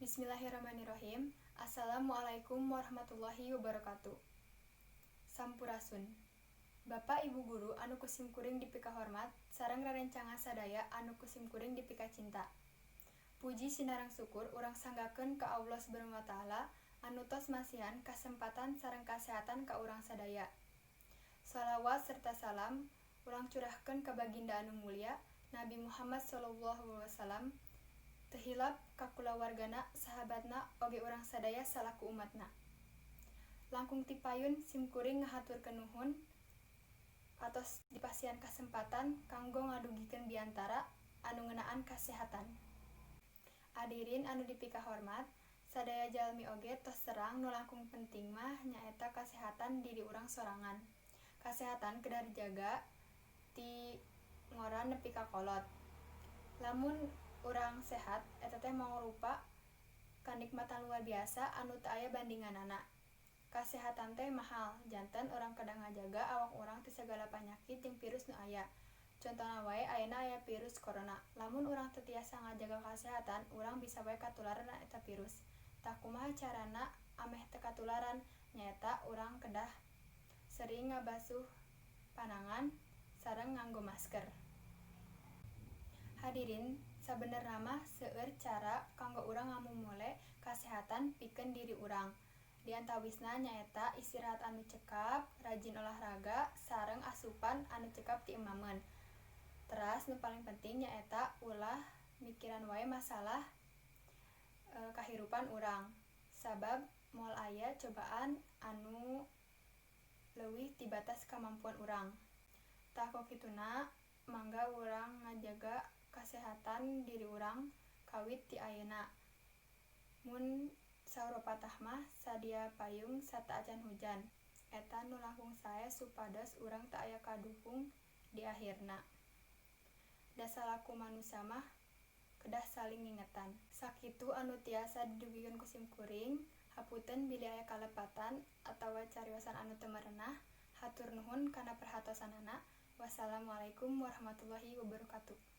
Bismillahirrahmanirrahim. Assalamualaikum warahmatullahi wabarakatuh. Sampurasun. Bapak Ibu Guru anu kusim kuring dipika hormat, sareng rarencanga sadaya anu kusim kuring dipika cinta. Puji sinarang syukur urang sanggakeun ka Allah Subhanahu wa taala anu tos masihan kasempatan sareng kasehatan ka urang sadaya. Shalawat serta salam urang curahkeun ka baginda anu mulia Nabi Muhammad sallallahu alaihi wasallam. Tehilap ka kulawargana, sahabatna, oge urang sadaya salaku umatna. Langkung ti payun simkuring ngahaturkeun nuhun atos dipasihan kasempatan kanggo ngadugikeun biantara anu ngeunaan kasehatan. Hadirin anu dipika hormat, sadaya jalmi oge tos serang nu langkung penting mah nyaeta kasehatan diri urang sorangan. Kasehatan kedah dijaga ti ngora nepi ka kolot. Lamun urang sehat eta teh mangrupa kanikmatan luar biasa anu teu aya bandinganana. Kasehatan teh mahal, janten urang kedah ngajaga awak urang ti sagala panyakit jeung virus nu aya. Contona wae ayeuna aya virus corona. Lamun urang teu tiasa ngajaga kasehatan, urang bisa wae katularan eta virus. Tah kumaha carana ameh teu katularan? Nyaeta urang kedah sering ngabasuh panangan sareng nganggo masker. Hadirin, sabenerna mah seueur cara kanggo urang ngamumule kasehatan pikeun diri urang. Di antawisna nyaeta istirahat anu cekap, rajin olahraga, sareng asupan anu cekap ti emameun. Teras nu paling penting nyaeta ulah mikiran wae masalah kahirupan urang. Sabab moal aya cobaan anu leuwih ti batas kamampuan urang. Tah kokituna mangga urang ngajaga kasehatan diri urang kawit ti ayeuna. Mun saur pepatah mah sadia payung sarta acan hujan. Eta nu langkung sae supados urang teu aya kaduhung di akhirna. Da salaku manusia mah kedah saling ngingetan. Sakitu anu tiasa didugikeun ku sim kuring, hapunten bilih aya kalepatan atawa cariosan anu teu marenah. Hatur nuhun kana perhatosanana. Wassalamualaikum warahmatullahi wabarakatuh.